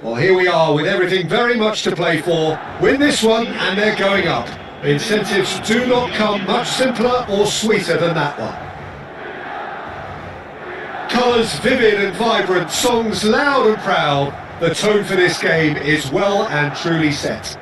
Well, here we are with everything very much to play for. Win this one and they're going up. Incentives do not come much simpler or sweeter than that one. Colours vivid and vibrant, songs loud and proud. The tone for this game is well and truly set.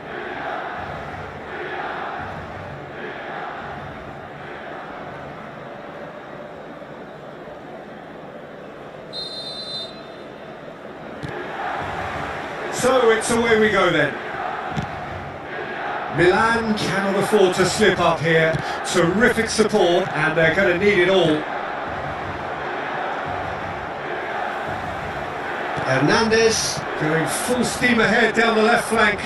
So it's away we go then. Milan cannot afford to slip up here. Terrific support and they're going to need it all. Hernandez going full steam ahead down the left flank.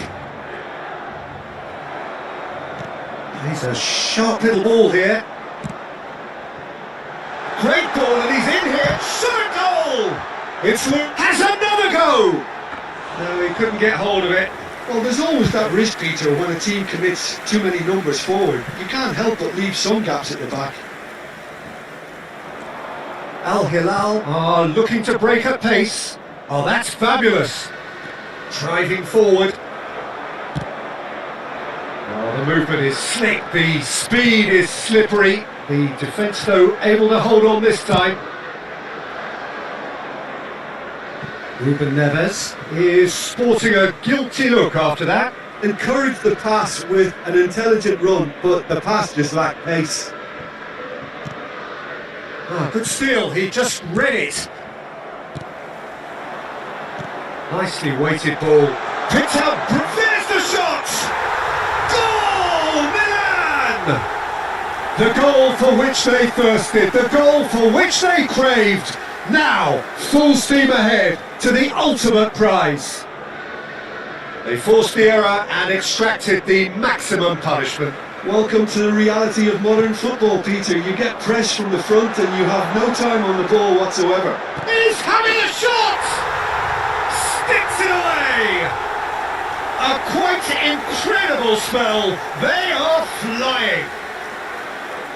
He's a sharp little ball here. Great ball and he's in here. Shot goal! It's Luke. Has another go! No, he couldn't get hold of it. Well, there's always that risk, Peter, when a team commits too many numbers forward. You can't help but leave some gaps at the back. Al Hilal are looking to break at pace. Oh, that's fabulous. Driving forward. Oh, the movement is slick, the speed is slippery. The defence, though, able to hold on this time. Ruben Neves is sporting a guilty look after that. Encouraged the pass with an intelligent run, but the pass just lacked pace. Oh, good steal, he just read it. Nicely weighted ball. Picked up, there's the shot! Goal, Milan! The goal for which they thirsted, the goal for which they craved. Now, full steam ahead to the ultimate prize. They forced the error and extracted the maximum punishment. Welcome to the reality of modern football, Peter. You get pressed from the front and you have no time on the ball whatsoever. He's having a shot! Sticks it away! A quite incredible spell. They are flying.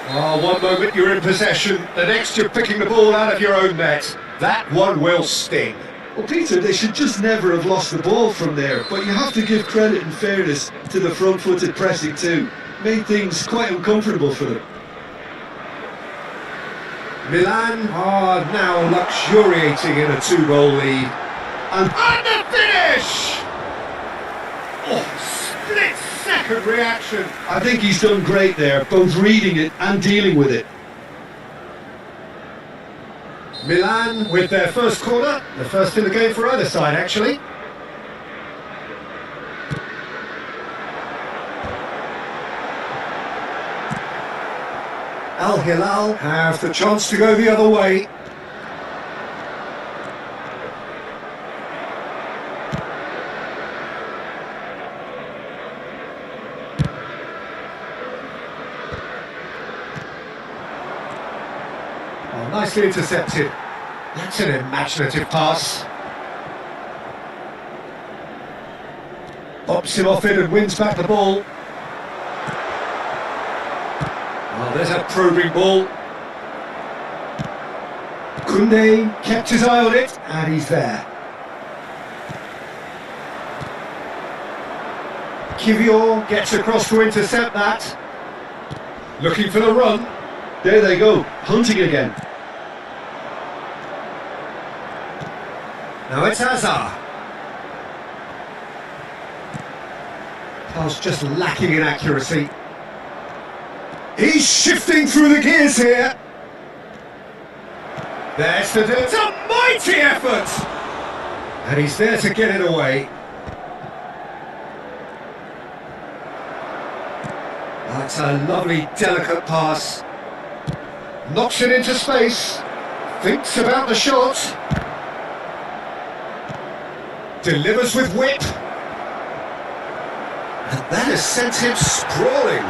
Oh, one moment you're in possession, the next you're picking the ball out of your own net. That one will sting. Well, Peter, they should just never have lost the ball from there, but you have to give credit and fairness to the front-footed pressing too. Made things quite uncomfortable for them. Milan are now luxuriating in a 2-goal lead. And the finish! Oh, split-second reaction. I think he's done great there, both reading it and dealing with it. Milan with their first corner, the first in the game for either side actually. Al Hilal have the chance to go the other way. Oh, nicely intercepted. That's an imaginative pass. Pops him off it and wins back the ball. Oh, there's a probing ball. Koundé kept his eye on it, and he's there. Kivior gets across to intercept that. Looking for the run. There they go, hunting again. Now it's Hazard. Pass just lacking in accuracy. He's shifting through the gears here. There's it's a mighty effort! And he's there to get it away. That's a lovely, delicate pass. Knocks it into space. Thinks about the shot. Delivers with whip. And that has sent him sprawling.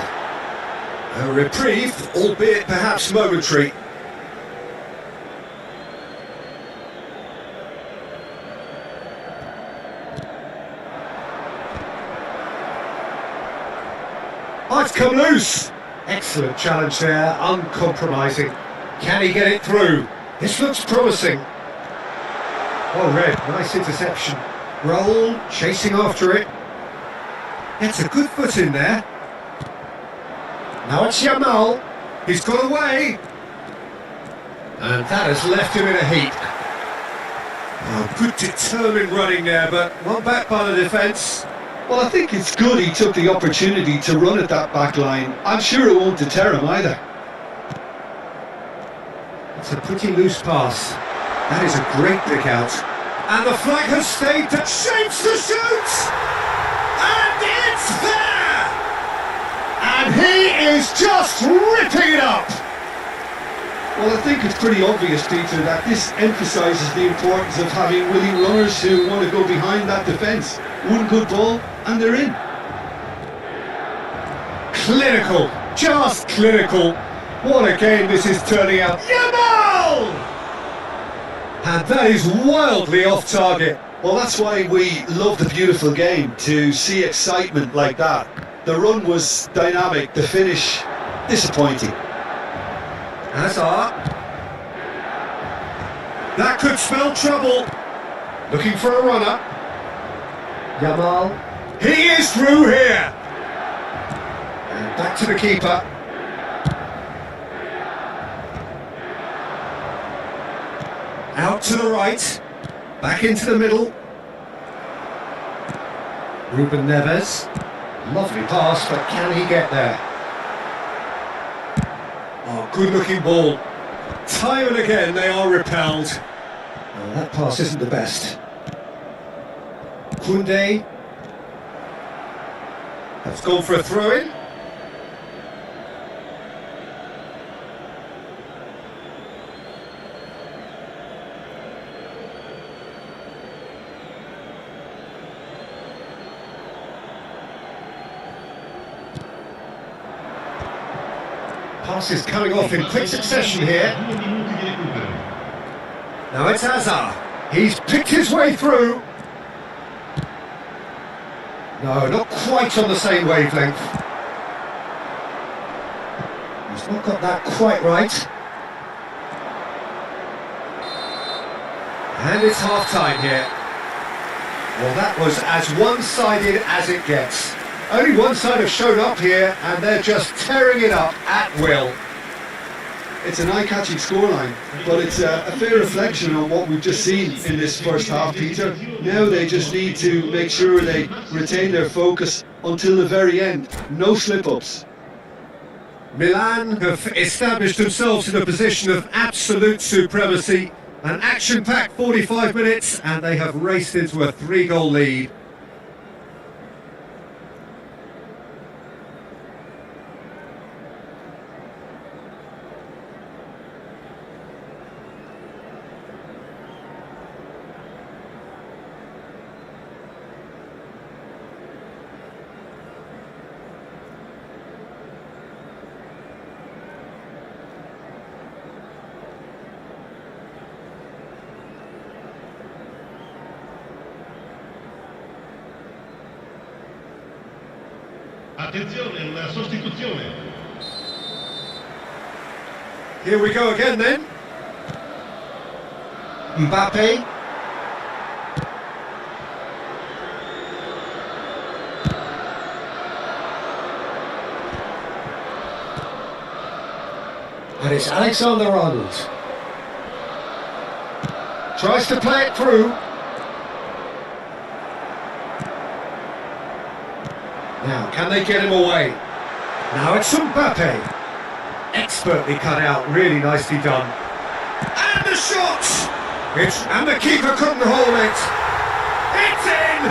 A reprieve, albeit perhaps momentary. Oh, it's come loose. Excellent challenge there, uncompromising. Can he get it through? This looks promising. Oh, Red, nice interception. Roll, chasing after it. Gets a good foot in there. Now it's Yamal. He's got away. And that has left him in a heap. Oh, good determined running there, but one back by the defence. Well, I think it's good he took the opportunity to run at that back line. I'm sure it won't deter him either. It's a pretty loose pass. That is a great pick out. And the flag has stayed to shapes to shoot! And it's there! And he is just ripping it up! Well, I think it's pretty obvious, Peter, that this emphasises the importance of having willing runners who want to go behind that defence. One good ball, and they're in. Clinical, just clinical. What a game this is turning out. Yamal! And that is wildly off target. Well, that's why we love the beautiful game, to see excitement like that. The run was dynamic, the finish disappointing. Hazard. That could spell trouble. Looking for a runner. Yamal. He is through here. And back to the keeper. Out to the right. Back into the middle. Ruben Neves. Lovely pass, but can he get there? Oh, good looking ball. Time and again they are repelled. Oh, that pass isn't the best. Koundé has gone for a throw-in. Passes coming off in quick succession here. Now it's Hazard. He's picked his way through. No, not quite on the same wavelength. He's not got that quite right. And it's half-time here. Well, that was as one-sided as it gets. Only one side have shown up here, and they're just tearing it up at will. It's an eye-catching scoreline, but it's a fair reflection on what we've just seen in this first half, Peter. Now they just need to make sure they retain their focus until the very end. No slip-ups. Milan have established themselves in a position of absolute supremacy. An action-packed 45 minutes, and they have raced into a 3-goal lead. Attenzione, una sostituzione. Here we go again then. Mbappe. And it's Alexander-Arnold. Tries to play it through. Now, can they get him away? Now it's Mbappe. Expertly cut out, really nicely done. And the shot! And the keeper couldn't hold it. It's in!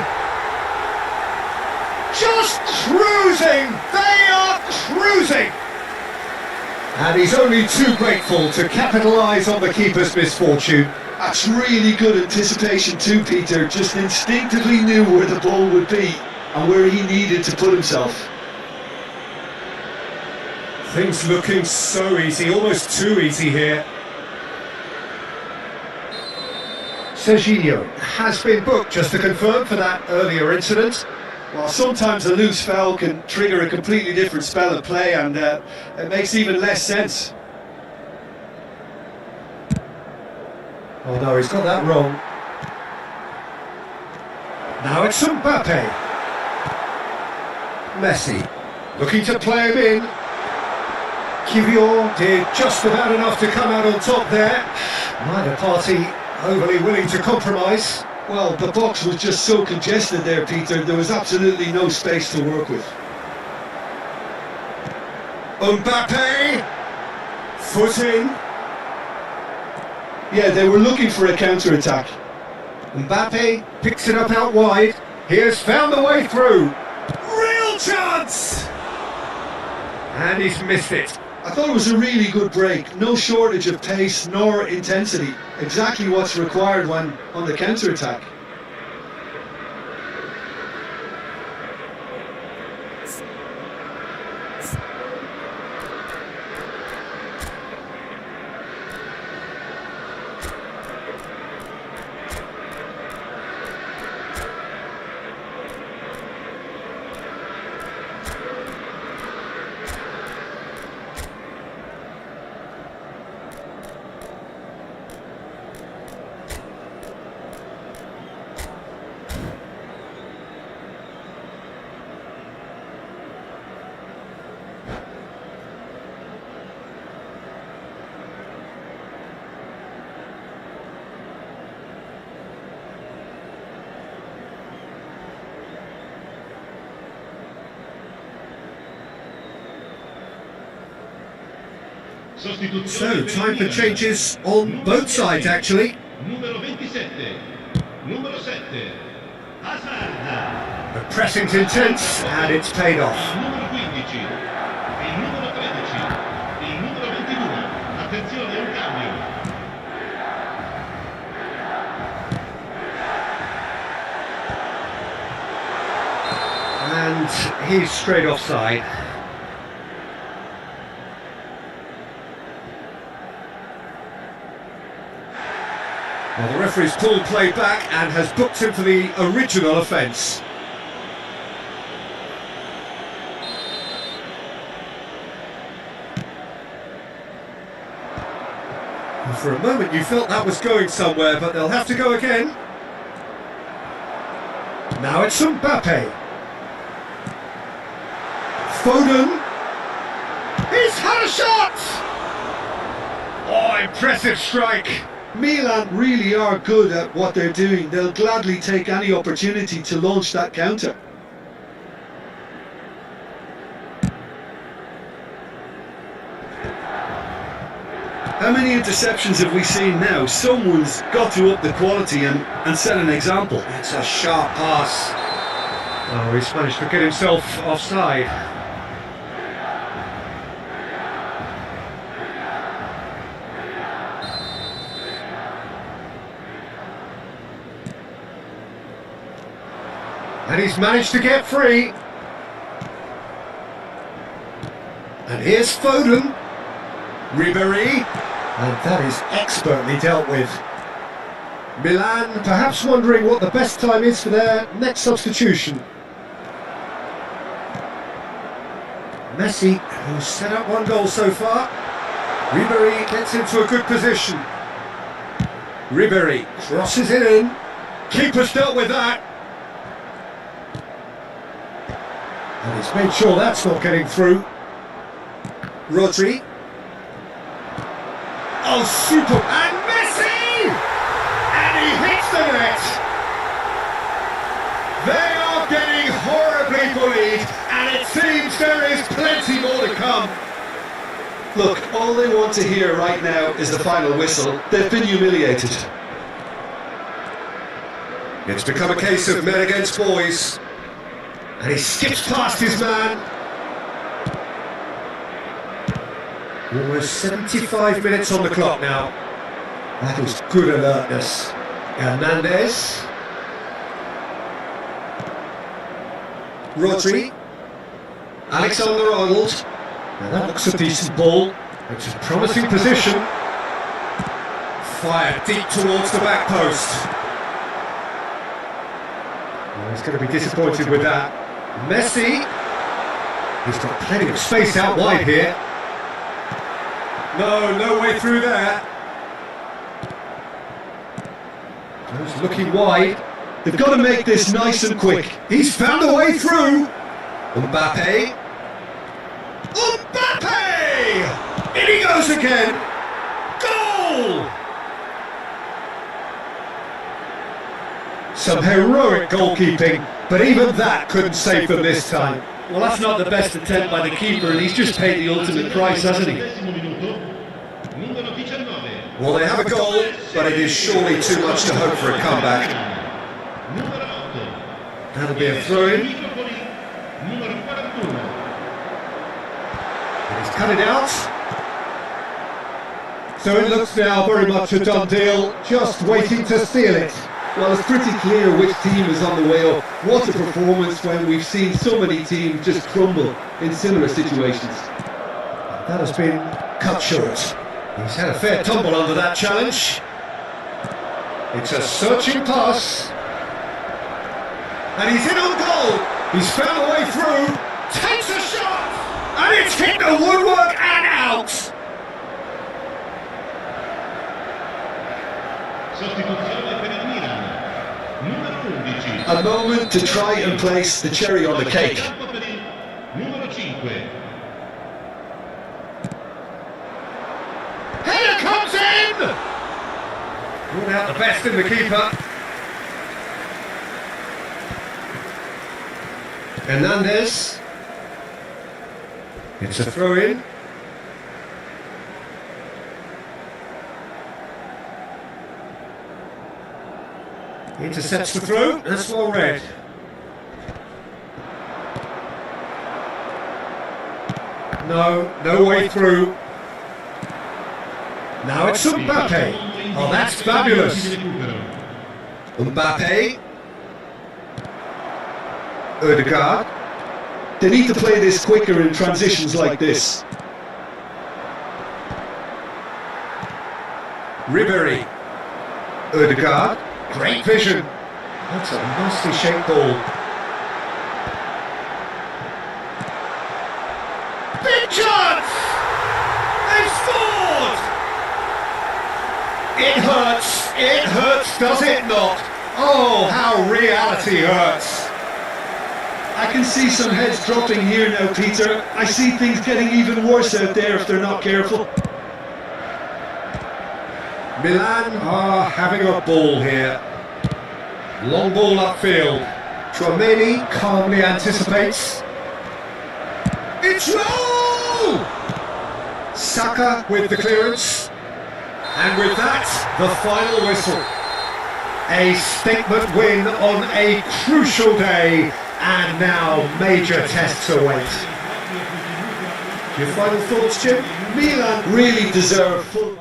Just cruising! They are cruising! And he's only too grateful to capitalise on the keeper's misfortune. That's really good anticipation too, Peter. Just instinctively knew where the ball would be and where he needed to put himself. Things looking so easy, almost too easy here. Serginho has been booked, just to confirm, for that earlier incident. Well, sometimes a loose foul can trigger a completely different spell of play, and it makes even less sense. Oh no, he's got that wrong. Now it's Mbappe. Messi, looking to play him in. Kivior did just about enough to come out on top there. Neither party overly willing to compromise. Well, the box was just so congested there, Peter. There was absolutely no space to work with. Mbappe, foot in. Yeah, they were looking for a counter-attack. Mbappe picks it up out wide. He has found the way through. Real chance! And he's missed it. I thought it was a really good break. No shortage of pace nor intensity. Exactly what's required when on the counter-attack. So, time for changes on both sides, actually. Numero 27. Numero 7. Hazard. The pressing's intense, and it's paid off. Numero 15. Il numero 13. Il numero 22. Attenzione, un cambio. And he's straight offside. Well, the referee's pulled play back and has booked him for the original offence. And for a moment you felt that was going somewhere, but they'll have to go again. Now it's Mbappe. Foden. He's had a shot! Oh, impressive strike. Milan really are good at what they're doing. They'll gladly take any opportunity to launch that counter. How many interceptions have we seen now? Someone's got to up the quality and set an example. It's a sharp pass. Oh, he's managed to get himself offside. And he's managed to get free. And here's Foden. Ribéry. And that is expertly dealt with. Milan perhaps wondering what the best time is for their next substitution. Messi, who's set up one goal so far. Ribéry gets into a good position. Ribéry crosses it in. Keeper's dealt with that. And he's made sure that's not getting through. Rodri. Oh, super! And Messi! And he hits the net! They are getting horribly bullied, and it seems there is plenty more to come. Look, all they want to hear right now is the final whistle. They've been humiliated. It's become a case of men against boys. And he skips past his man. Almost 75 minutes on the clock now. That was good alertness. Hernandez. Rodri. Alexander-Arnold. Now that looks a decent ball. It's a promising position. Fired deep towards the back post. Well, he's going to be disappointed with that. Messi. He's got plenty of space out wide here. No way through there. He's looking wide. They've got to make this nice and quick. He's found a way through. Mbappe. Mbappe! In he goes again. Goal! Some heroic goalkeeping, but even that couldn't save them this time. Well, that's not the best attempt by the keeper, and he's just paid the ultimate price, hasn't he? Well, they have a goal, but it is surely too much to hope for a comeback. That'll be a throw-in. He's cut it out. So it looks now very much a done deal, just waiting to seal it. Well, it's pretty clear which team is on the way up. What a performance when we've seen so many teams just crumble in similar situations. That has been cut short. He's had a fair tumble under that challenge. It's a searching pass. And he's in on goal. He's found a way through. Takes a shot. And it's hit the woodwork and out. Sostituzione per il Milan. Numero 11. A moment to try and place the cherry on the cake. Per il numero 5. Header comes in! Brought out the best in the keeper. Hernandez. It's a throw-in. Intercepts the throw, that's well read. No way through. Now it's Mbappe. Oh, that's fabulous. Mbappe. Odegaard. They need to play this quicker in transitions like this. Ribery. Odegaard. Great vision. That's a nicely shaped ball. Big chance! They've scored! It hurts, does it not? Oh, how reality hurts. I can see some heads dropping here now, Peter. I see things getting even worse out there if they're not careful. Milan are having a ball here. Long ball upfield. Tchouaméni calmly anticipates. It's low! Saka with the clearance. And with that, the final whistle. A statement win on a crucial day, and now major tests await. Your final thoughts, Jim? Milan really deserve full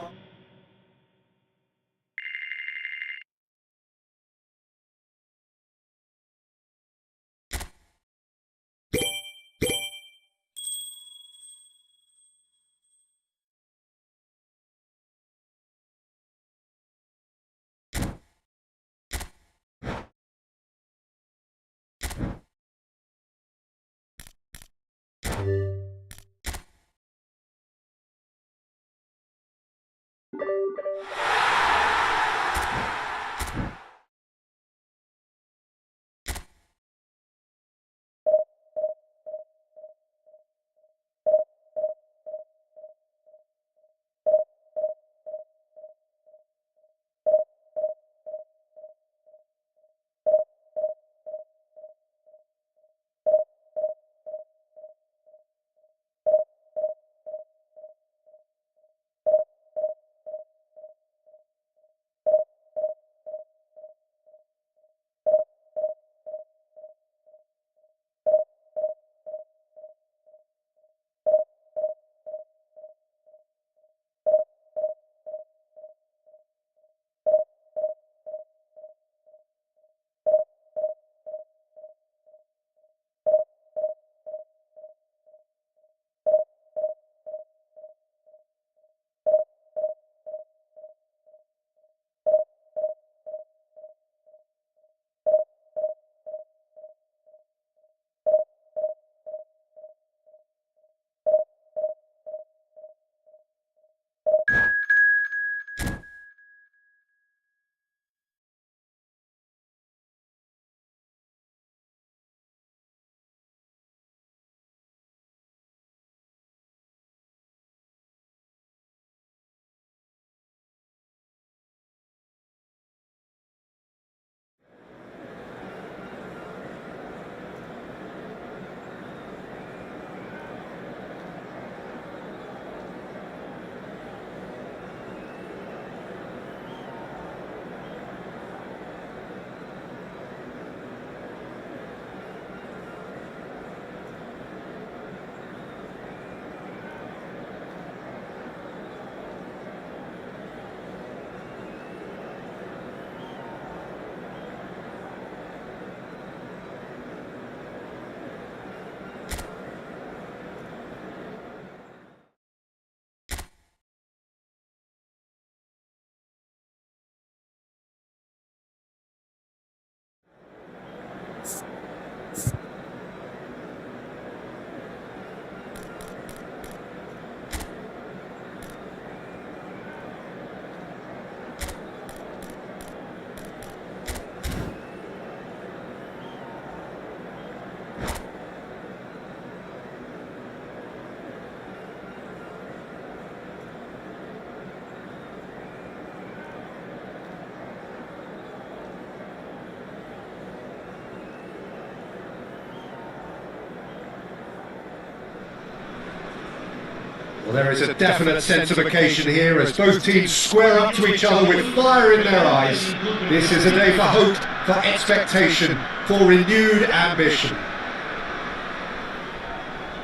There is a definite sense of occasion here as both teams square up to each other with fire in their eyes. This is a day for hope, for expectation, for renewed ambition.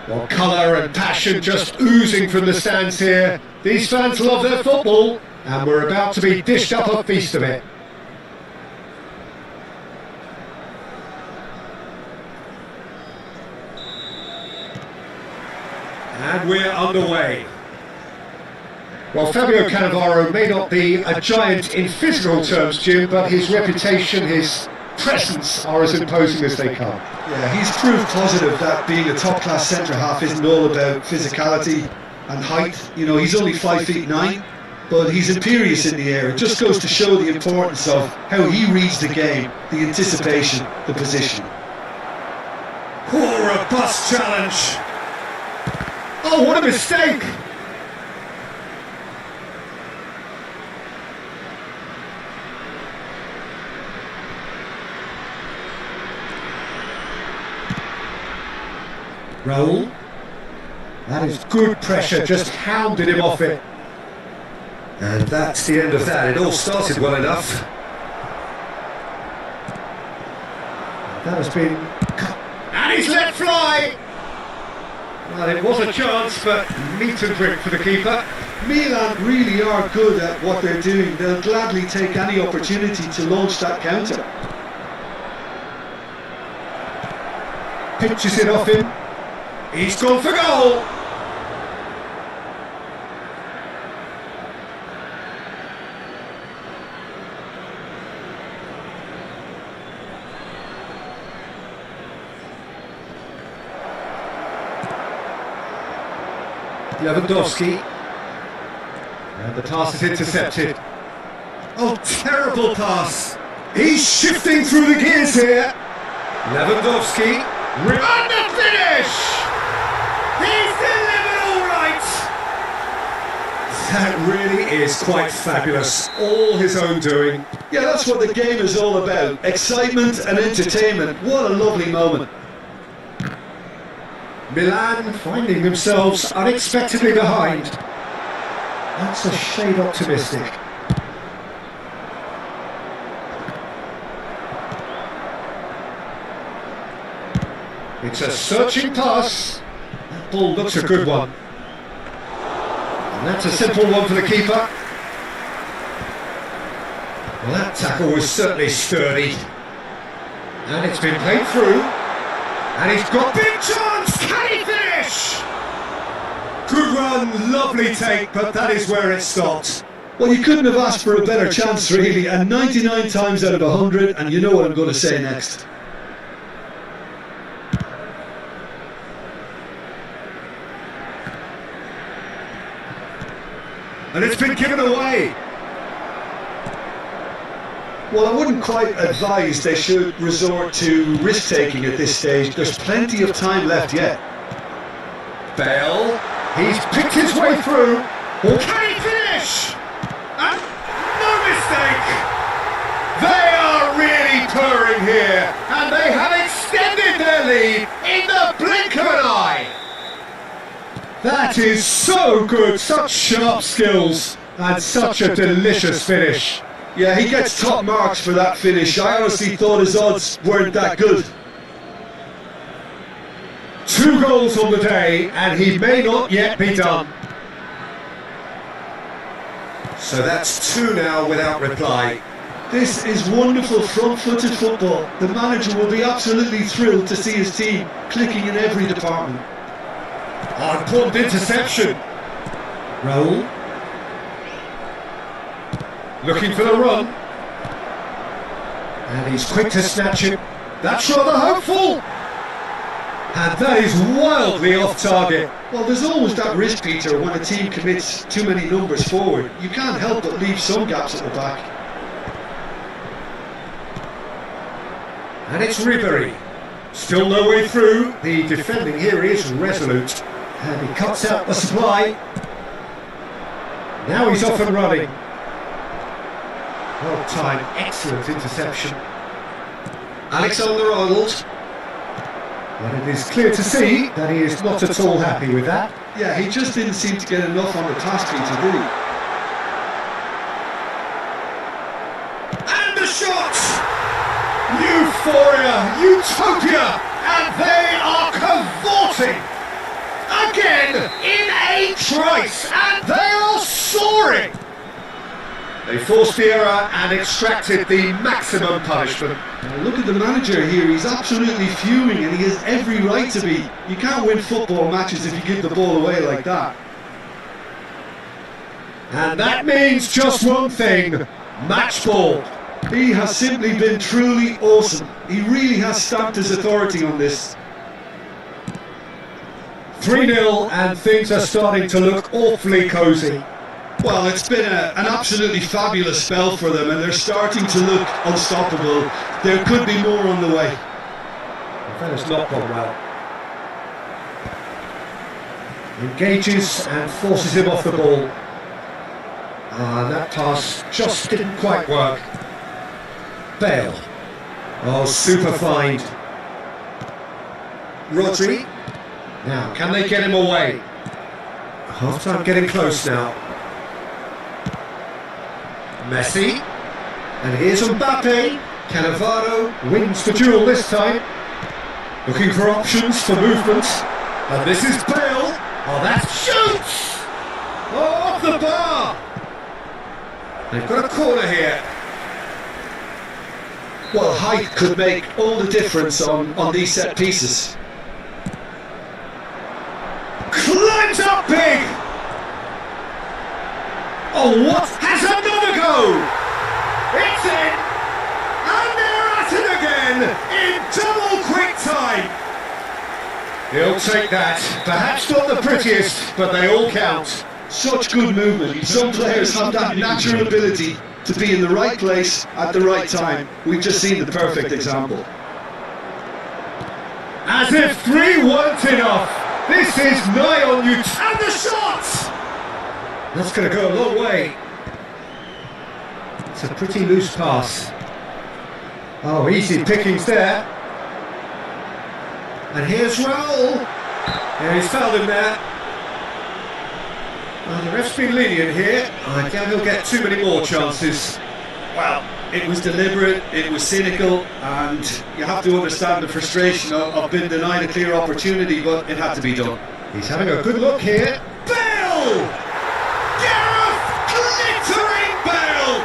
Well, colour and passion just oozing from the stands here. These fans love their football, and we're about to be dished up a feast of it. And we're underway. Well, Fabio Cannavaro may not be a giant in physical terms, Jim, but his reputation, his presence are as imposing as they come. Yeah, he's proof positive that being a top-class centre-half isn't all about physicality and height. You know, he's only 5'9", but he's imperious in the air. It just goes to show the importance of how he reads the game, the anticipation, the position. Poor robust challenge. Oh, what a mistake! Raul. That is good pressure, just hounded him off it. And that's the end of that. It all started well enough. That has been cut. And he's let fly! Well, it was a chance, but meat and drink for the keeper. Milan really are good at what they're doing. They'll gladly take any opportunity to launch that counter. Pitches it off him. He's gone for goal! Lewandowski. And the pass is intercepted. Oh, terrible pass! He's shifting through the gears here! Lewandowski. And the finish! He's delivered all right! That really is quite fabulous. All his own doing. Yeah, that's what the game is all about. Excitement and entertainment. What a lovely moment. Milan finding themselves unexpectedly behind. That's a shade optimistic. It's a searching pass. That ball looks a good one. And that's a simple one for the keeper. Well, that tackle was certainly sturdy. And it's been played through. And he's got big chance! Can he finish? Good run, lovely take, but that is where it stopped. Well, you couldn't have asked for a better chance, really, and 99 times out of 100, and you know what I'm going to say next. And it's been given away. Well, I wouldn't quite advise they should resort to risk-taking at this stage. There's plenty of time left yet. Bale, he's picked his way through. Or can he finish? And no mistake. They are really purring here, and they have extended their lead in the blink of an eye. That is so good, such sharp skills, and such a delicious finish. Yeah, he gets top marks for that finish. I honestly thought his odds weren't that good. 2 goals on the day, and he may not yet be done. So that's 2 now without reply. This is wonderful front-footed football. The manager will be absolutely thrilled to see his team clicking in every department. Oh, important interception. Raul. Looking for the run. And he's quick to snatch it. That's rather hopeful. And that is wildly off target. Well, there's always that risk, Peter, when a team commits too many numbers forward. You can't help but leave some gaps at the back. And it's Ribery. Still no way through. The defending here is resolute. And he cuts out the supply. Now he's off and running. Well timed, excellent interception. Alexander-Arnold. But it is clear to see that he is not at all happy with that. Yeah, he just didn't seem to get enough on the task feature, did he? And the shot! Euphoria, utopia, and they are cavorting again in a trice, and they are soaring. They forced the error and extracted the maximum punishment. Now look at the manager here, he's absolutely fuming and he has every right to be. You can't win football matches if you give the ball away like that. And that means just one thing, match ball. He has simply been truly awesome. He really has stamped his authority on this. 3-0 and things are starting to look awfully cosy. Well, it's been an absolutely fabulous spell for them and they're starting to look unstoppable. There could be more on the way. That has not gone well. Engages and forces him off the ball. That pass just didn't quite work. Bale. Oh, super find. Rodri. Now, can they get him away? Half-time getting close now. Messi. And here's Mbappe. Cannavaro wins the duel this time. Looking for options for movement. And this is Bale. Oh, that shoots! Oh, off the bar! They've got a corner here. Well, height could make all the difference on these set pieces. Climbs up big! Oh, what? Has another go! It's in! And they're at it again in double quick time! He'll take that. Perhaps not the prettiest, but they all count. Such good movement. Some players have that natural ability to be in the right place at the right time. We've just seen the perfect example. As if 3 weren't enough. This is nigh on you. And the shot! That's going to go a long way. It's a pretty loose pass. Oh, easy pickings there. And here's Raul. Yeah, he's fouled him there. Well, the ref's been lenient here. I doubt he'll get too many more chances. Well, it was deliberate, it was cynical, and you have to understand the frustration of being denied a clear opportunity, but it had to be done. He's having a good look here. Bale! Gareth glittering Bale!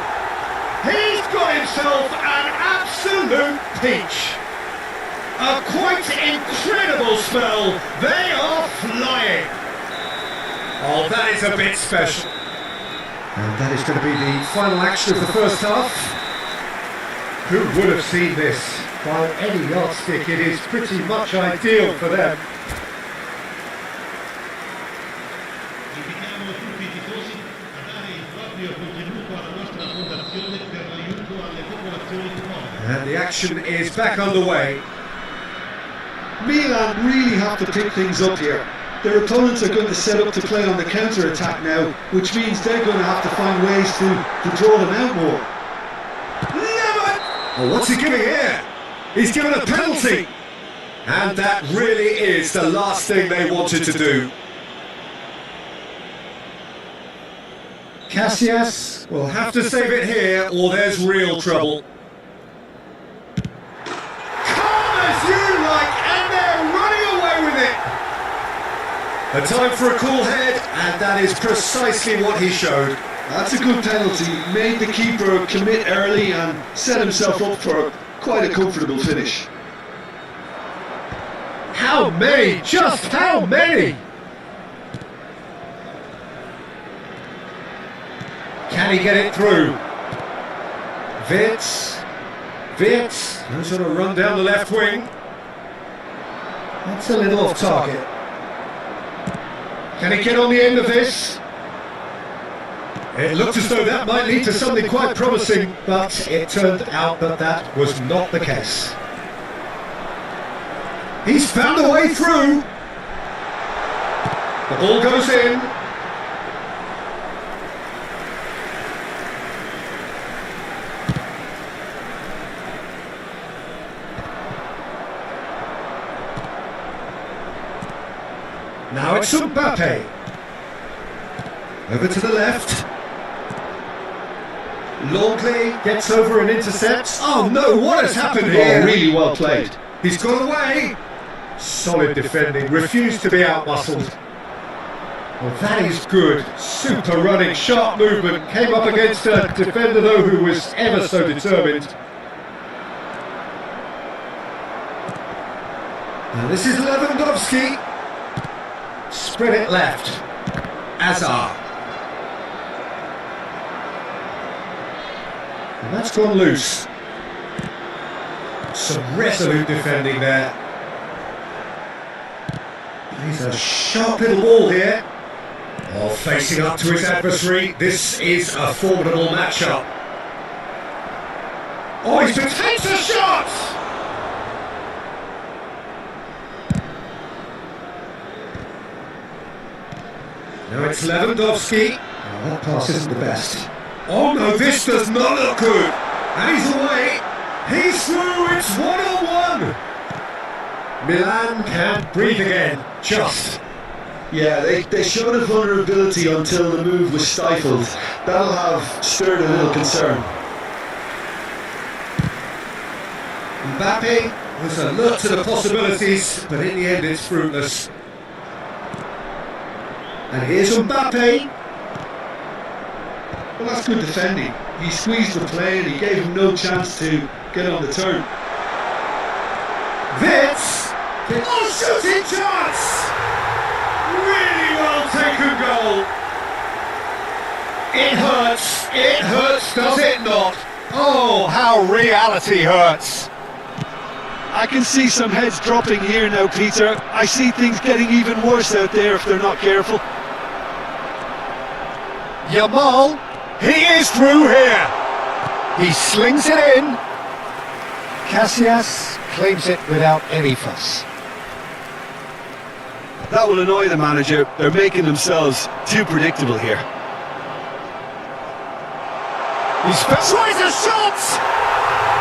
He's got himself an absolute peach. A quite incredible spell. They are flying. Oh, that is a bit special. And that is going to be the final action of the first half. Who would have seen this? By any yardstick, it is pretty much ideal for them. Invitiamo tutti i tifosi a dare il proprio contributo alla nostra fondazione per l'aiuto alle popolazioni povere. And the action is back underway. Milan really have to pick things up here. Their opponents are going to set up to play on the counter-attack now, which means they're going to have to find ways to draw them out more. Oh, what's he giving here? He's given a penalty! And that really is the last thing they wanted to do. Casillas will have to save it here or there's real trouble. Calm as you like, and they're running away with it! A time for a cool head, and that is precisely what he showed. That's a good penalty. Made the keeper commit early and set himself up for quite a comfortable finish. How many? Just how many? Can he get it through? Wirtz. Knows how to run down the left wing. That's a little off target. Can he get on the end of this? It looked as though that might lead to something quite promising, but it turned out that that was not the case. He's found a way through. The ball goes in. Now it's Mbappe. Over to the left. Longley gets over and intercepts. Oh no, what has happened here? Oh, really well played. He's gone away. Solid defending, refused to be outmuscled. Well, that is good. Super running, sharp movement. Came up against a defender though who was ever so determined. Now this is Lewandowski. Spread it left. Azar. And that's gone loose. Some resolute defending there. He's a sharp little ball here. Oh, facing up to his adversary. This is a formidable matchup. Oh, he's takes a shot! Now it's Lewandowski. Oh, that pass isn't the best. Oh no, this does not look good. And he's away. He's through. It's 1-on-1. Milan can't breathe again. Just. Yeah, they showed a vulnerability until the move was stifled. That'll have stirred a little concern. Mbappe was alert to the possibilities, but in the end it's fruitless. And here's Mbappe. Well, that's good defending. He squeezed the play and he gave him no chance to get on the turn. Vitz! Oh, shooting chance! Really well taken goal. It hurts, does it not? Oh, how reality hurts. I can see some heads dropping here now, Peter. I see things getting even worse out there if they're not careful. Yamal, he is through here. He slings it in. Casillas claims it without any fuss. That will annoy the manager. They're making themselves too predictable here. He's tries a shot!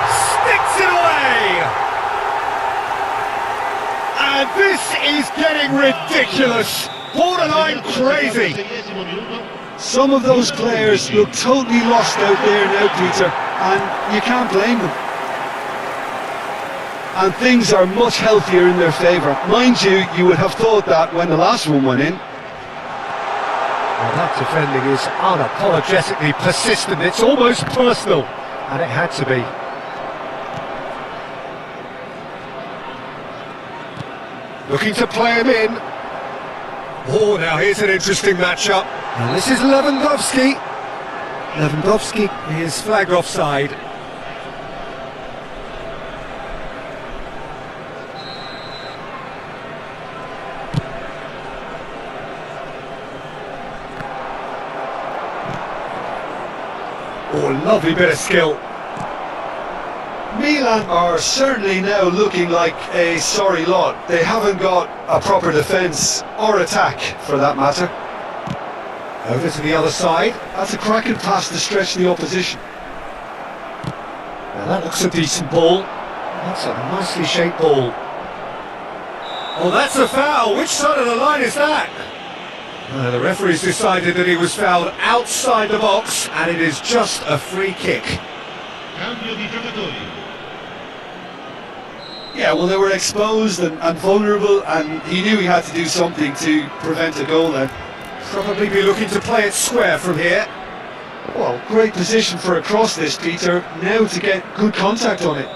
Sticks it away! And this is getting ridiculous. Borderline crazy. Some of those players look totally lost out there now, Peter, and you can't blame them. And things are much healthier in their favour. Mind you, you would have thought that when the last one went in. Well, that defending is unapologetically persistent. It's almost personal, and it had to be. Looking to play him in. Oh, now here's an interesting matchup. Now this is Lewandowski. Lewandowski is flagged offside. Oh, lovely bit of skill. Milan are certainly now looking like a sorry lot. They haven't got a proper defence or attack, for that matter. Over to the other side. That's a cracking pass to stretch the opposition. Now that looks a decent ball. That's a nicely shaped ball. Oh, that's a foul. Which side of the line is that? The referee's decided that he was fouled outside the box, and it is just a free kick. Cambio di giocatori. Yeah, well, they were exposed and vulnerable, and he knew he had to do something to prevent a goal then. Probably be looking to play it square from here. Well, great position for a cross this, Peter. Now to get good contact on it.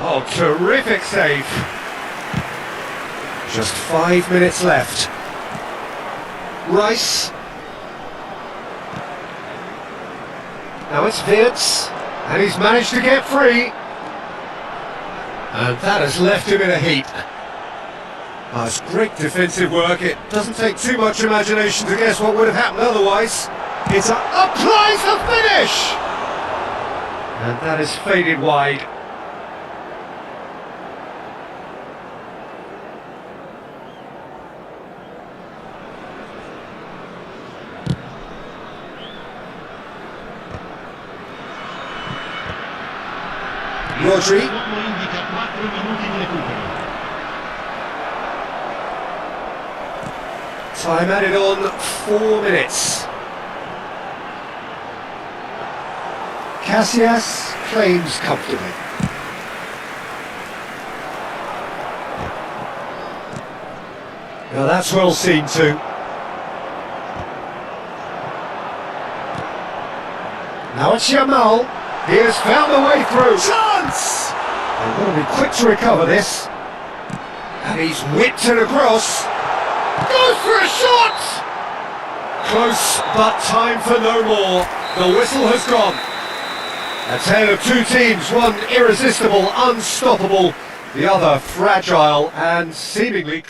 Oh, terrific save. Just 5 minutes left. Rice. Now it's Vitz, and he's managed to get free. And that has left him in a heap. Oh, it's great defensive work. It doesn't take too much imagination to guess what would have happened otherwise. It's applies the finish! And that is faded wide. Rodri. L'uomo indica 4 minuti di recupero. Time added on 4 minutes. Casillas claims comfortably. Now that's well seen too. Now it's Yamal. He has found a way through. Chance! They've got to be quick to recover this. And he's whipped it across. Goes for a shot! Close, but time for no more. The whistle has gone. A tale of two teams, one irresistible, unstoppable, the other fragile and seemingly...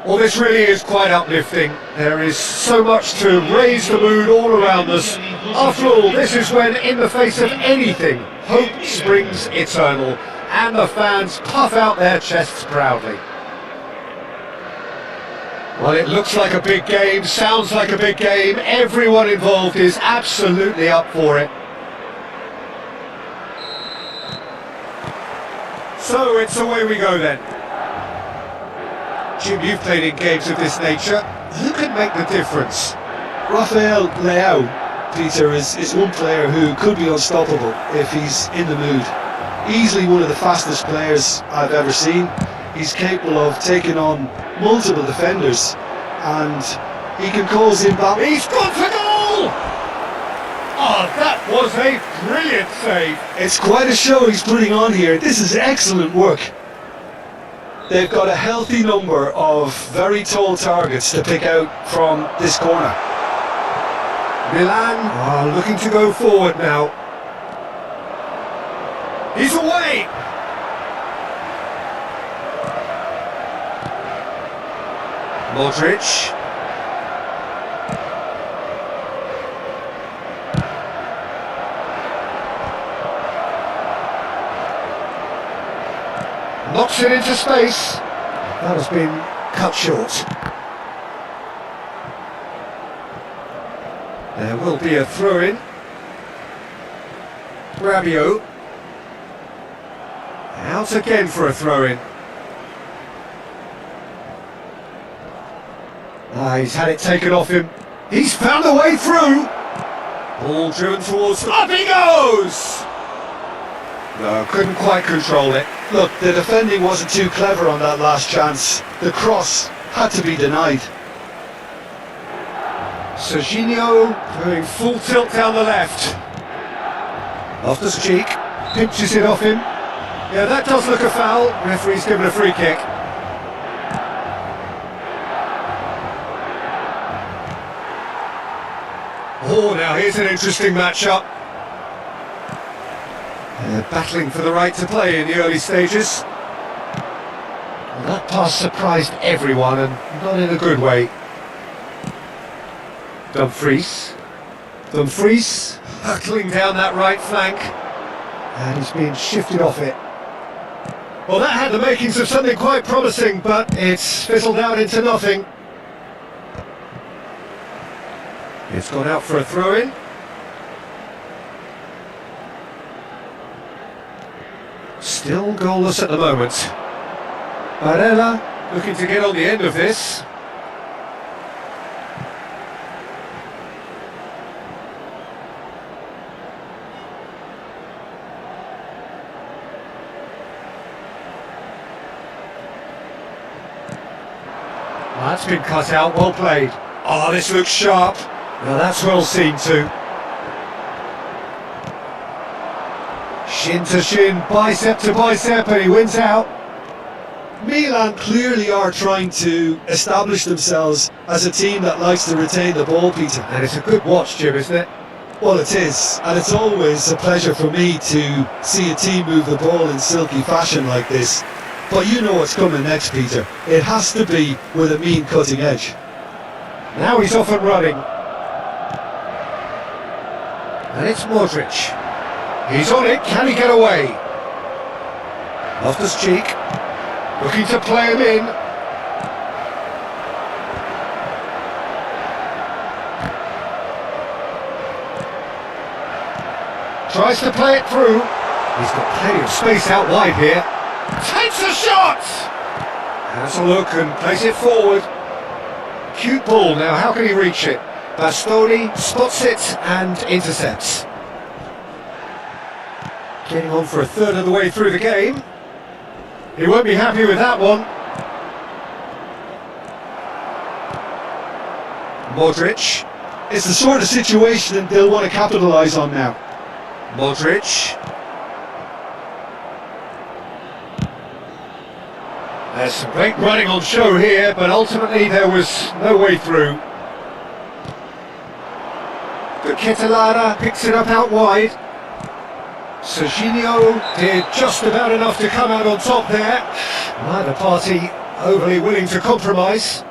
Well, this really is quite uplifting. There is so much to raise the mood all around us. After all, this is when, in the face of anything, hope springs eternal, and the fans puff out their chests proudly. Well, it looks like a big game, sounds like a big game. Everyone involved is absolutely up for it. So it's away we go then. Jim, you've played in games of this nature. Who can make the difference? Rafael Leao, Peter, is one player who could be unstoppable if he's in the mood. Easily one of the fastest players I've ever seen. He's capable of taking on multiple defenders, and he can cause impact. He's gone for goal! Oh, that was a brilliant save. It's quite a show he's putting on here. This is excellent work. They've got a healthy number of very tall targets to pick out from this corner. Milan are looking to go forward now. He's away! Modric. Knocks it into space. That has been cut short. There will be a throw-in. Rabiot. Out again for a throw-in. He's had it taken off him. He's found a way through. Ball driven towards the... Up he goes! No, couldn't quite control it. Look, the defending wasn't too clever on that last chance. The cross had to be denied. Serginho going full tilt down the left. Loftus Cheek pinches it off him. Yeah, that does look a foul. Referee's given a free kick. Oh, now here's an interesting matchup. They're battling for the right to play in the early stages. Well, that pass surprised everyone, and not in a good way. Dumfries hurtling down that right flank, and he's being shifted off it. Well, that had the makings of something quite promising, but it's fizzled out into nothing. It's gone out for a throw-in. Still goalless at the moment. Barella looking to get on the end of this. That's been cut out, well played. Oh, this looks sharp. Now that's well seen too. Shin to shin, bicep to bicep, and he wins out. Milan clearly are trying to establish themselves as a team that likes to retain the ball, Peter. And it's a good watch, Jim, isn't it? Well, it is, and it's always a pleasure for me to see a team move the ball in silky fashion like this. But you know what's coming next, Peter. It has to be with a mean cutting edge. Now he's off and running. And it's Modric. He's on it, can he get away? Loftus Cheek, looking to play him in. Tries to play it through. He's got plenty of space out wide here. Takes a shot! Has a look and plays it forward. Cute ball now, how can he reach it? Bastoni spots it and intercepts. Getting on for a third of the way through the game. He won't be happy with that one. Modric. It's the sort of situation they'll want to capitalise on now. Modric. There's some great running on show here, but ultimately there was no way through. But Ketelara picks it up out wide. Serginho did just about enough to come out on top there. Neither party overly willing to compromise.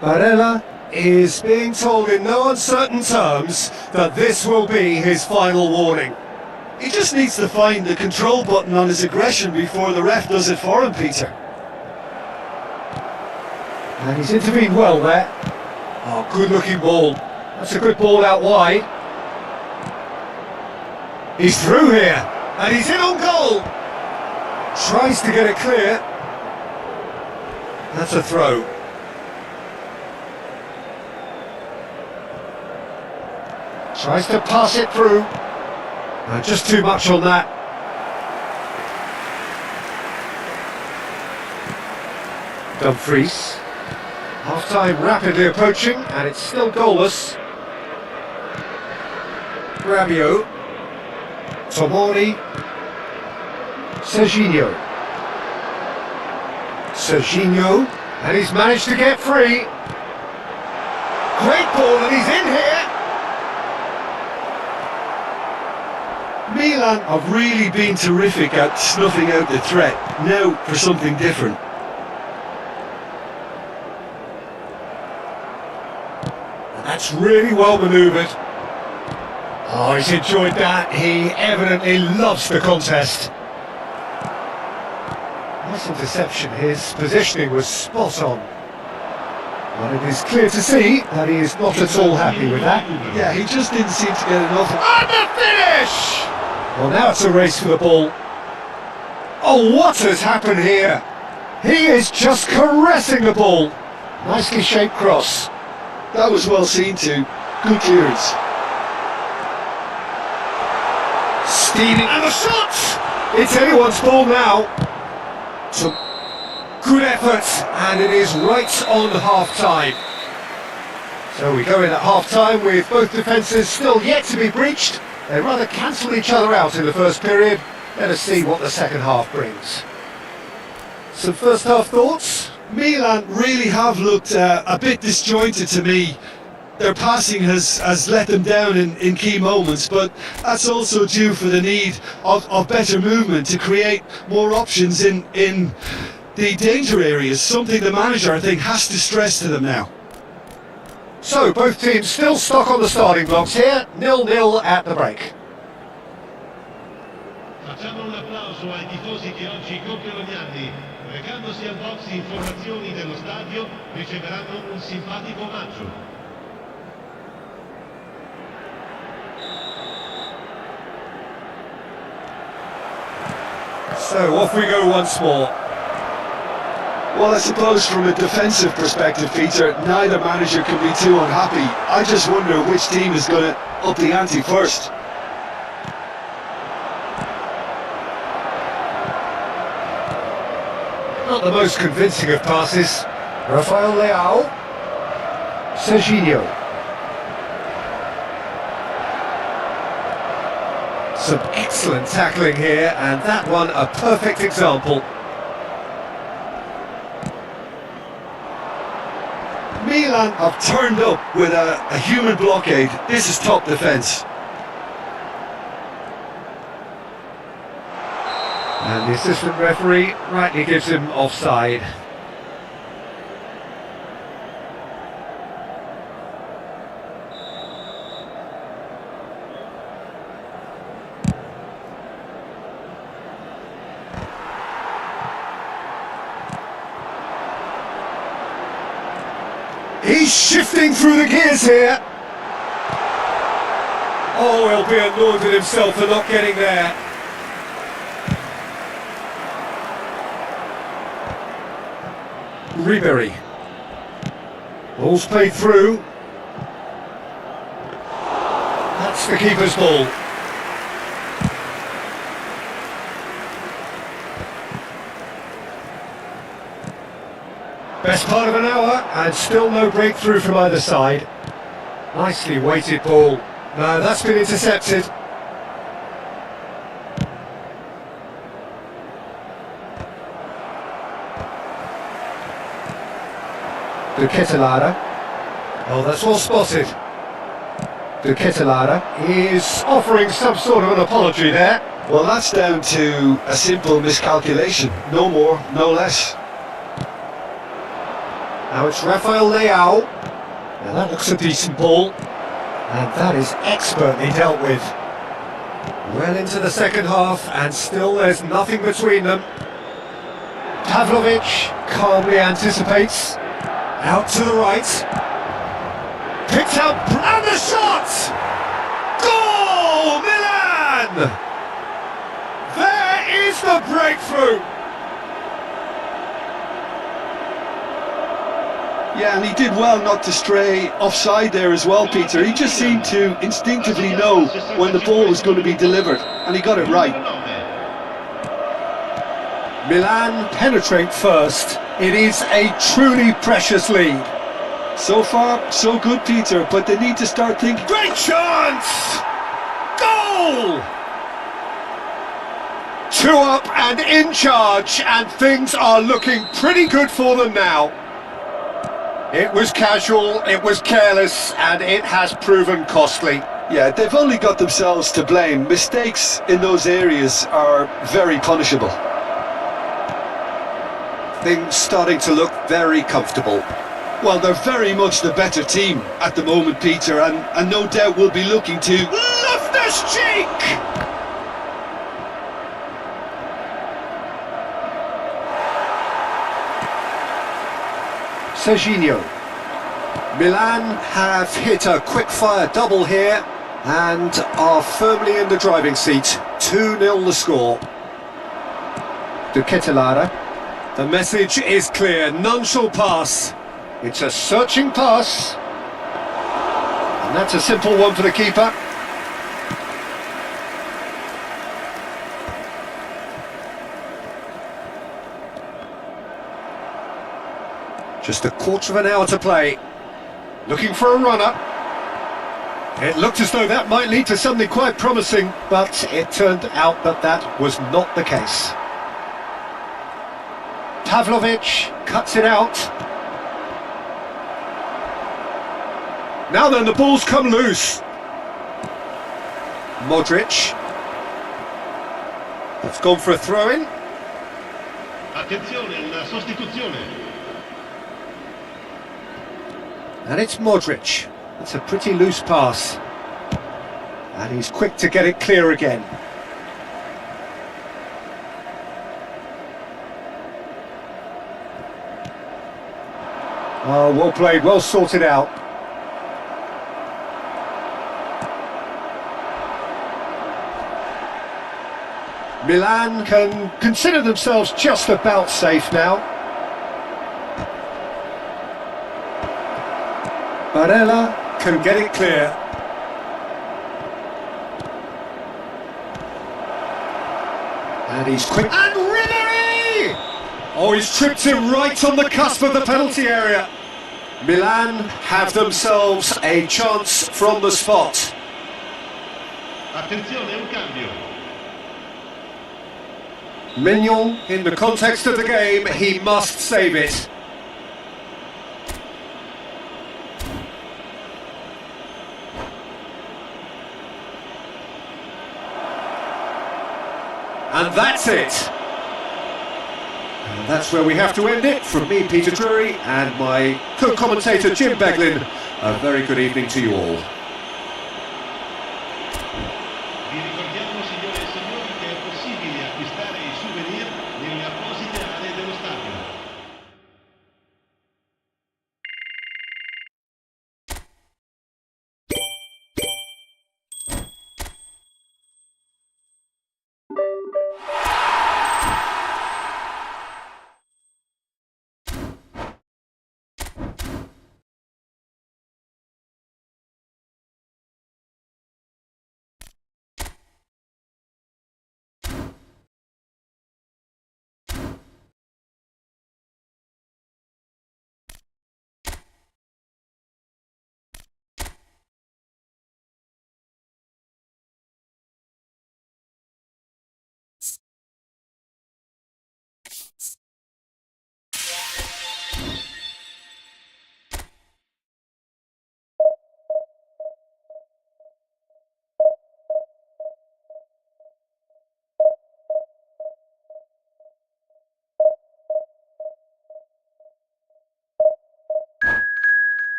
Barella is being told in no uncertain terms that this will be his final warning. He just needs to find the control button on his aggression before the ref does it for him, Peter. And he's intervened well there. Oh, good looking ball. That's a good ball out wide. He's through here, and he's in on goal. Tries to get it clear. That's a throw. Tries to pass it through. Just too much on that. Dumfries. Half-time rapidly approaching, and it's still goalless. Rabiot. Tomori. Serginho. And he's managed to get free. Great ball, and he's in here. Milan have really been terrific at snuffing out the threat. Now for something different. That's really well manoeuvred. Oh, he's enjoyed that. He evidently loves the contest. Nice interception. His positioning was spot on. But it is clear to see that he is not at all happy with that. Yeah, he just didn't seem to get enough. And the finish! Well, now it's a race for the ball. Oh, what has happened here? He is just caressing the ball. Nicely shaped cross. That was well seen too. Good clearance. Steaming, and the shot! It's anyone's ball now. Some good effort, and it is right on half-time. So we go in at half-time with both defences still yet to be breached. They rather cancelled each other out in the first period. Let us see what the second half brings. Some first half thoughts? Milan really have looked a bit disjointed to me. Their passing has let them down in key moments, but that's also due for the need of better movement to create more options in the danger areas, something the manager, I think, has to stress to them now. So, both teams still stuck on the starting blocks here, 0-0 at the break. Facciamo un applauso ai tifosi che oggi compiono gli anni. Recandosi al box informazioni dello stadio, riceveranno un simpatico omaggio. So, off we go once more. Well, I suppose from a defensive perspective, Peter, neither manager can be too unhappy. I just wonder which team is going to up the ante first. Not the most convincing of passes. Rafael Leao. Serginho. Some excellent tackling here, and that one a perfect example. Milan have turned up with a human blockade. This is top defence. And the assistant referee rightly gives him offside. He's shifting through the gears here. Oh, he'll be annoyed with himself for not getting there. Ribery. Ball's played through. That's the keeper's ball. Best part of an hour, and still no breakthrough from either side. Nicely weighted ball. No, that's been intercepted. De Ketelare. Oh, that's well spotted. De Ketelaere is offering some sort of an apology there. Well, that's down to a simple miscalculation. No more, no less. Now it's Rafael Leao. Now that looks a decent ball. And that is expertly dealt with. Well into the second half, and still there's nothing between them. Pavlovic calmly anticipates. Out to the right. Picked up, and the shot! Goal, Milan! There is the breakthrough! Yeah, and he did well not to stray offside there as well, Peter. He just seemed to instinctively know when the ball was going to be delivered, and he got it right. Milan penetrate first. It is a truly precious lead. So far, so good, Peter, but they need to start thinking... Great chance! Goal! 2 up and in charge, and things are looking pretty good for them now. It was casual, it was careless, and it has proven costly. Yeah, they've only got themselves to blame. Mistakes in those areas are very punishable. Things starting to look very comfortable. Well, they're very much the better team at the moment, Peter, and no doubt will be looking to... Loftus-Cheek! Serginho. Milan have hit a quick-fire double here and are firmly in the driving seat. 2-0 the score. De Ketelaere. The message is clear, none shall pass. It's a searching pass. And that's a simple one for the keeper. Just a quarter of an hour to play. Looking for a runner. It looked as though that might lead to something quite promising, but it turned out that that was not the case. Pavlovic cuts it out. Now then, the ball's come loose. Modric. That's gone for a throw-in. Attenzione, una sostituzione. And it's Modric. It's a pretty loose pass. And he's quick to get it clear again. Oh, well played, well sorted out. Milan can consider themselves just about safe now. Barella can get it clear. And he's quick. And Ribery! Oh, he's tripped him right on the cusp of the penalty area. Milan have themselves a chance from the spot. Attenzione, un cambio. Mignon, in the context of the game, he must save it. And that's it. And that's where we have to end it. From me, Peter Drury, and my co-commentator, Jim Beglin. A very good evening to you all.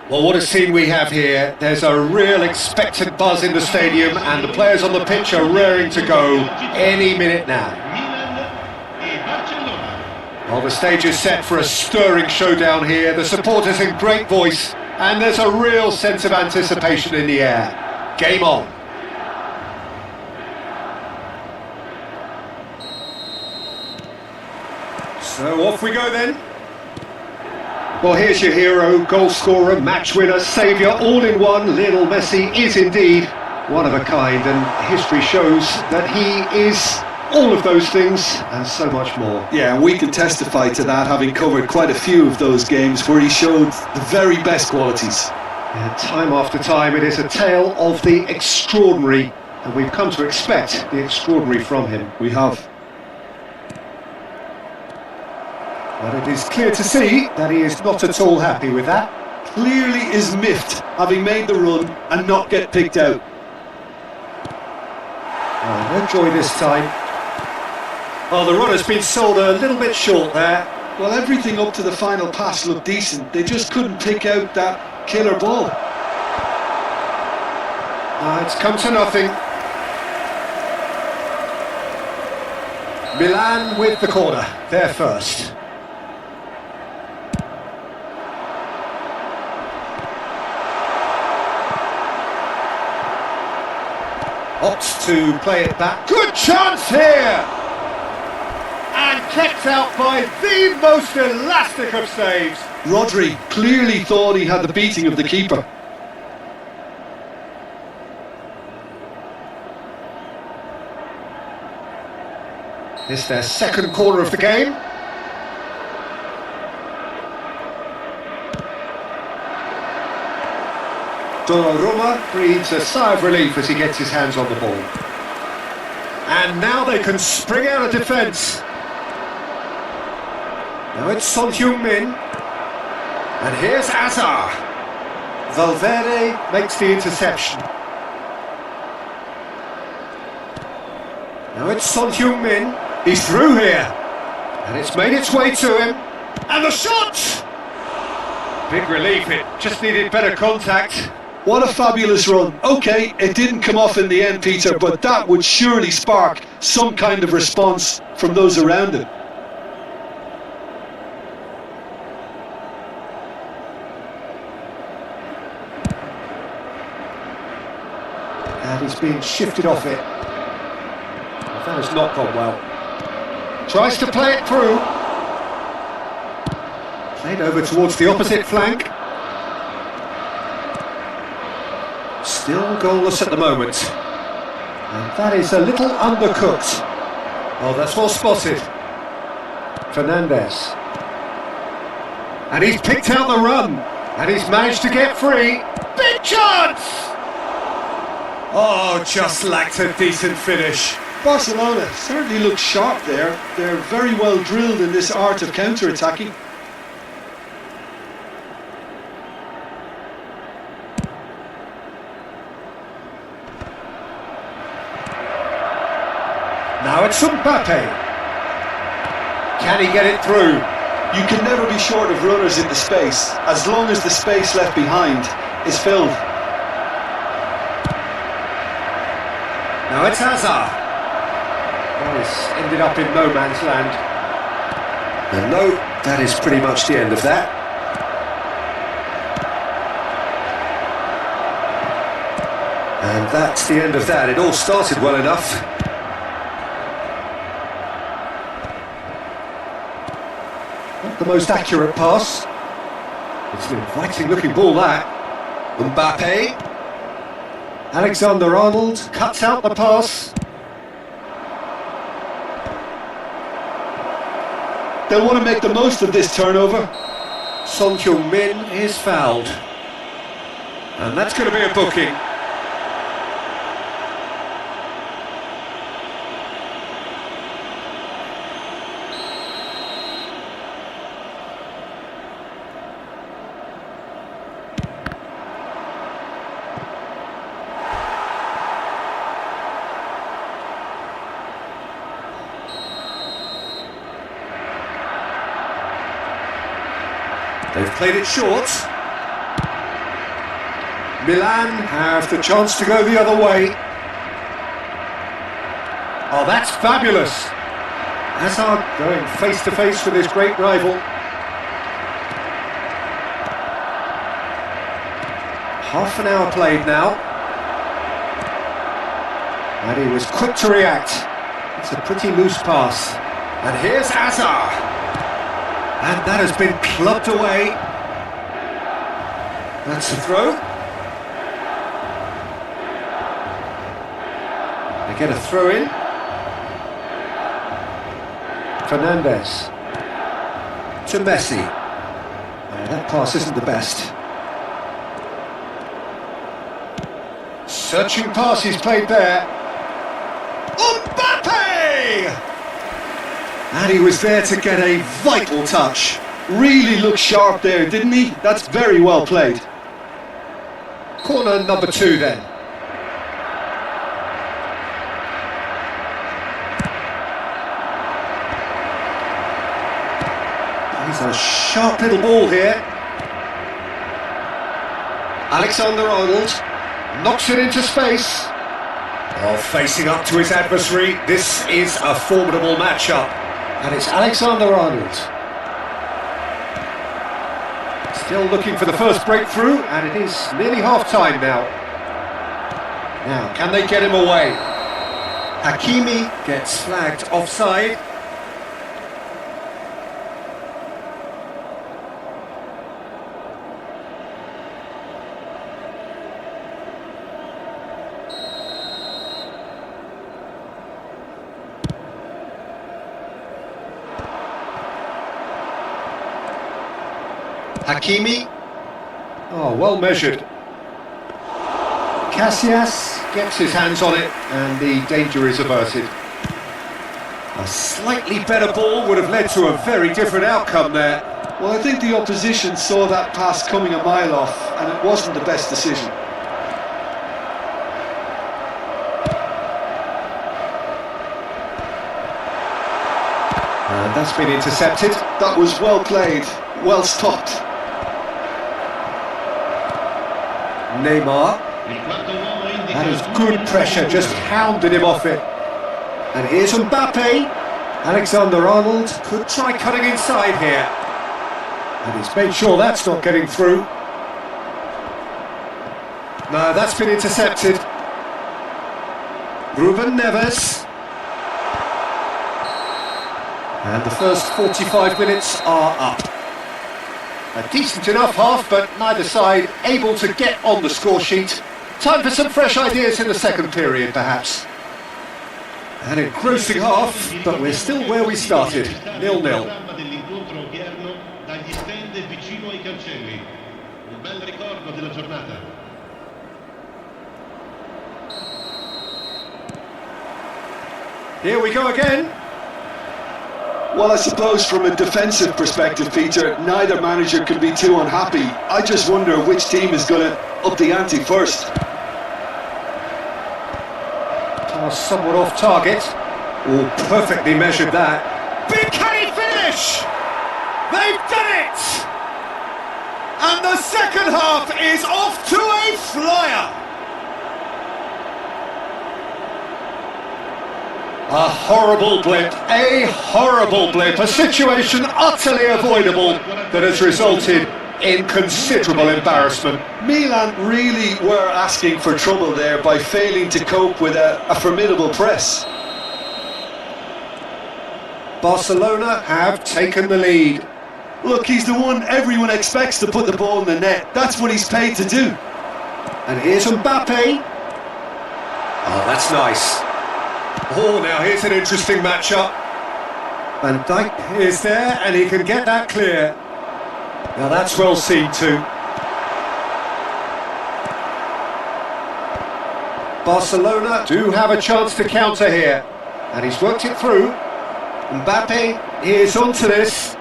Well, what a scene we have here. There's a real expectant buzz in the stadium and the players on the pitch are raring to go any minute now. Well, the stage is set for a stirring showdown here. The supporters in great voice and there's a real sense of anticipation in the air. Game on. So off we go then. Well, here's your hero, goal scorer, match winner, saviour, all in one. Lionel Messi is indeed one of a kind, and history shows that he is all of those things and so much more. Yeah, and we can testify to that, having covered quite a few of those games where he showed the very best qualities. Yeah, time after time, it is a tale of the extraordinary, and we've come to expect the extraordinary from him. We have. But it is clear to see that he is not at all happy with that. Clearly is miffed, having made the run and not get picked out. Oh, no joy this time. Oh, the run has been sold a little bit short there. Well, everything up to the final pass looked decent. They just couldn't pick out that killer ball. It's come to nothing. Milan with the corner, they're first. Opts to play it back. Good chance here! And kept out by the most elastic of saves. Rodri clearly thought he had the beating of the keeper. It's their second corner of the game. Donnarumma breathes a sigh of relief as he gets his hands on the ball. And now they can spring out of defence. Now it's Son Heung-min. And here's Azar. Valverde makes the interception. Now it's Son Heung-min. He's through here. And it's made its way to him. And the shot! Big relief, it just needed better contact. What a fabulous run. OK, it didn't come off in the end, Peter, but that would surely spark some kind of response from those around him. And he's being shifted off it. That has not gone well. Tries to play it through. Played over towards the opposite flank. Still goalless at the moment. And that is a little undercooked. Oh, that's well spotted. Fernandez. And he's picked out the run. And he's managed to get free. Big chance! Oh, just lacked a decent finish. Barcelona certainly look sharp there. They're very well drilled in this art of counter-attacking. Now it's Mbappe. Can he get it through? You can never be short of runners in the space, as long as the space left behind is filled. Now it's Hazard. Well, he's ended up in no man's land. And no, that is pretty much the end of that. And that's the end of that. It all started well enough. Not the most accurate pass. It's an inviting looking ball, that. Mbappe. Alexander-Arnold cuts out the pass. They'll want to make the most of this turnover. Son Heung-min is fouled. And that's going to be a booking. They've played it short. Milan have the chance to go the other way. Oh, that's fabulous. Hazard going face to face with his great rival. Half an hour played now. And he was quick to react. It's a pretty loose pass. And here's Hazard. And that has been clubbed away. That's the throw. They get a throw in. Fernandez to Messi. That pass isn't the best. Searching pass he's played there. Mbappe! And he was there to get a vital touch. Really looked sharp there, didn't he? That's very well played. Corner number 2 then. He's a sharp little ball here. Alexander-Arnold knocks it into space. Oh, facing up to his adversary, this is a formidable matchup. And it's Alexander-Arnold. Still looking for the first breakthrough, and it is nearly half-time now. Now, can they get him away? Hakimi gets flagged offside. Hakimi. Oh, well measured. Casillas gets his hands on it and the danger is averted. A slightly better ball would have led to a very different outcome there. Well, I think the opposition saw that pass coming a mile off, and it wasn't the best decision. And that's been intercepted. That was well played, well stopped. Neymar. That is good pressure, just hounded him off it. And here's Mbappe. Alexander-Arnold could try cutting inside here. And he's made sure that's not getting through. No, that's been intercepted. Ruben Neves. And the first 45 minutes are up. A decent enough half, but neither side able to get on the score sheet. Time for some fresh ideas in the second period, perhaps. An engrossing half, but we're still where we started, 0-0. Here we go again. Well, I suppose from a defensive perspective, Peter, neither manager can be too unhappy. I just wonder which team is going to up the ante first. Pass somewhat off target. Oh, perfectly measured that. Big can he finish? They've done it! And the second half is off to a flyer! A horrible blip, a situation utterly avoidable that has resulted in considerable embarrassment. Milan really were asking for trouble there by failing to cope with a formidable press. Barcelona have taken the lead. Look, he's the one everyone expects to put the ball in the net. That's what he's paid to do. And here's Mbappe. Oh, that's nice. Oh, now here's an interesting matchup. Van Dijk is there and he can get that clear. Now that's well seen too. Barcelona do have a chance to counter here. And he's worked it through. Mbappe is onto this.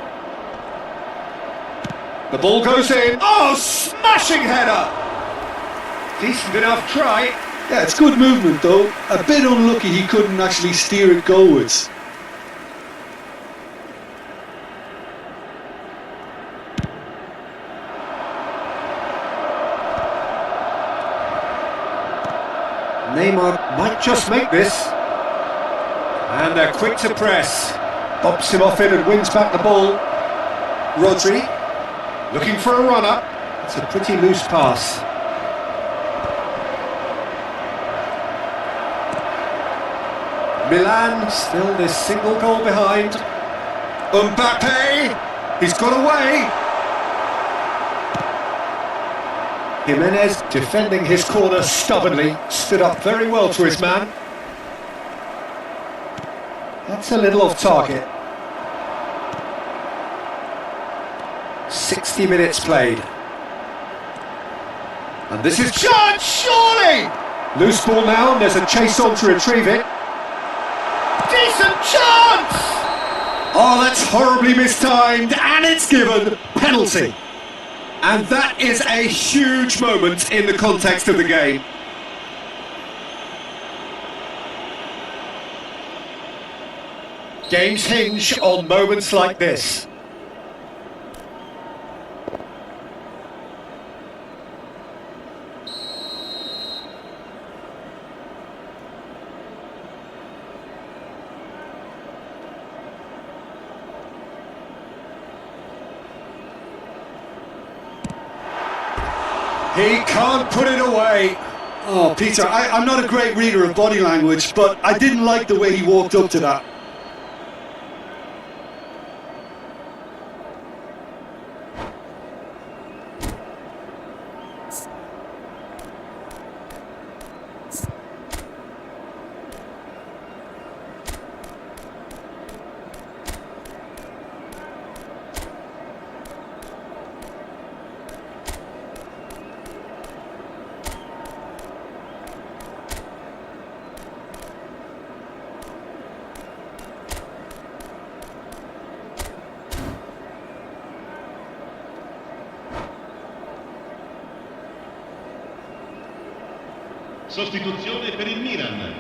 The ball goes in. Oh, smashing header! Decent enough try. Yeah, it's good movement though. A bit unlucky he couldn't actually steer it goalwards. Neymar might just make this. And they're quick to press. Bumps him off it and wins back the ball. Rodri, looking for a runner. It's a pretty loose pass. Milan still this single goal behind. Mbappe, he's got away. Jimenez defending his corner stubbornly, stood up very well to his man. That's a little off target. 60 minutes played. And this is chance, surely! Loose ball now, and there's a chase on to retrieve it. Decent chance! Oh, that's horribly mistimed, and it's given. Penalty. And that is a huge moment in the context of the game. Games hinge on moments like this. He can't put it away. Oh, Peter, I'm not a great reader of body language, but I didn't like the way he walked up to that. Sostituzione per il Milan.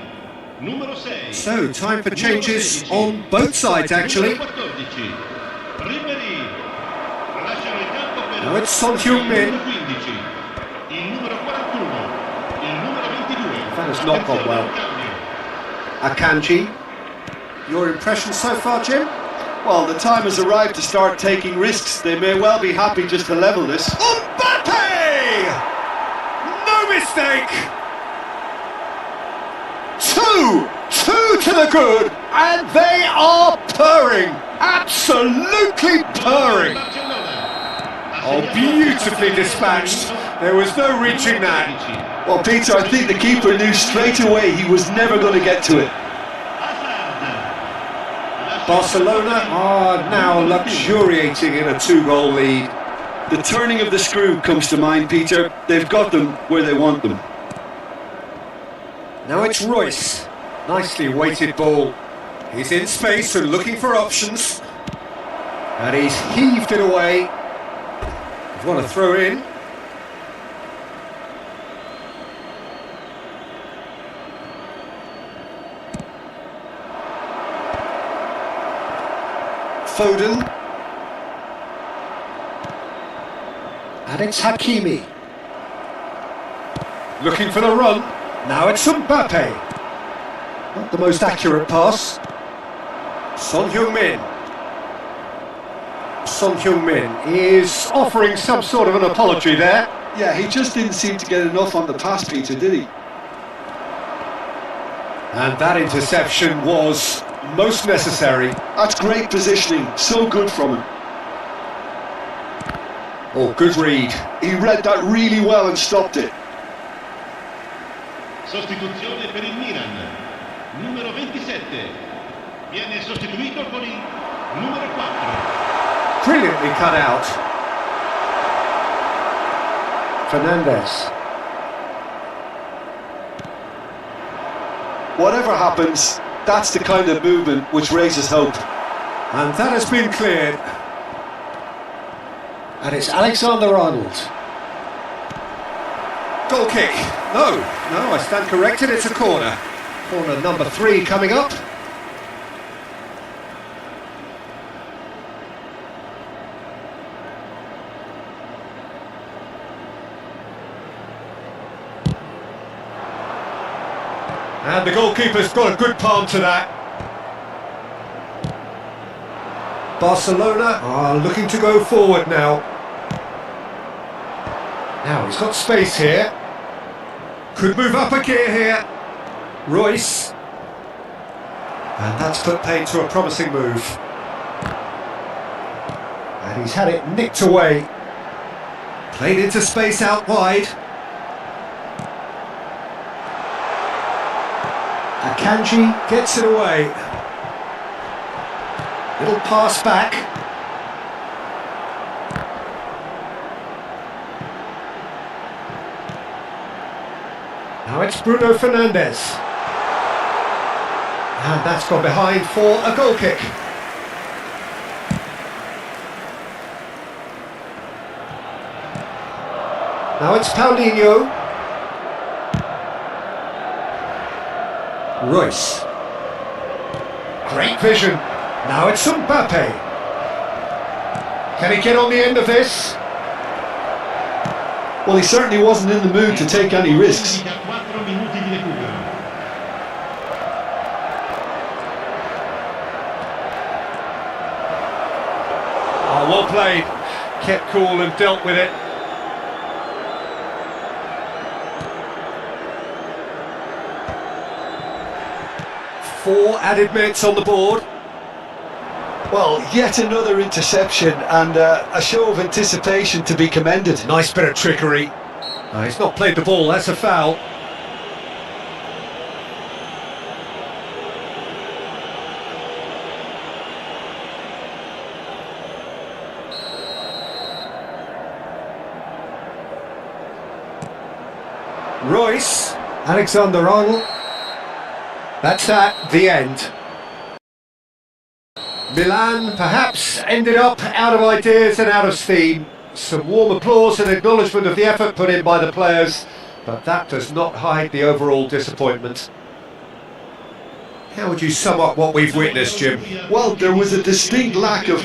Numero 6. So, time for changes on both sides, actually. 14. Ribery. Lasciano il campo per Now it's Son Heung-min. il numero 15. Il numero 41. Il numero 22. That has not gone well. Akanji. Your impression so far, Jim? Well, the time has arrived to start taking risks. They may well be happy just to level this. Mbappe! No mistake! Two to the good, and they are purring, absolutely purring. Oh, beautifully dispatched. There was no reaching that. Well, Peter, I think the keeper knew straight away he was never going to get to it. Barcelona are now luxuriating in a 2-goal lead. The turning of the screw comes to mind, Peter. They've got them where they want them. Now it's Royce. Nicely weighted ball. He's in space and looking for options. And he's heaved it away. He's want to throw in. Foden. And it's Hakimi. Looking for the run. Now it's Mbappe. Not the most accurate pass. Son Heung-min. Son Heung-min is offering some sort of an apology there. Yeah, he just didn't seem to get enough on the pass, Peter, did he? And that interception was most necessary. That's great positioning. So good from him. Oh, good read. He read that really well and stopped it. Sostituzione per il Milan. Numero 27. Viene sostituito con il numero 4. Brilliantly cut out. Fernandez. Whatever happens, that's the kind of movement which raises hope. And that has been cleared. And it's Alexander-Arnold. Goal kick. No, I stand corrected, it's a corner. Corner number 3 coming up. And the goalkeeper's got a good palm to that. Barcelona are looking to go forward now. Now he's got space here. Could move up a gear here. Royce. And that's put paid to a promising move. And he's had it nicked away. Played into space out wide. Akanji gets it away. Little pass back. Now it's Bruno Fernandes. And that's gone behind for a goal kick. Now it's Paulinho. Royce. Great vision. Now it's Mbappe. Can he get on the end of this? Well, he certainly wasn't in the mood to take any risks. Oh, well played. Kept cool and dealt with it. Four added minutes on the board. Well, yet another interception and a show of anticipation to be commended. Nice bit of trickery. He's not played the ball, that's a foul. Royce, Alexander-Arnold. That's at the end. Milan perhaps ended up out of ideas and out of steam. Some warm applause and acknowledgement of the effort put in by the players, but that does not hide the overall disappointment. How would you sum up what we've witnessed, Jim? Well, there was a distinct lack of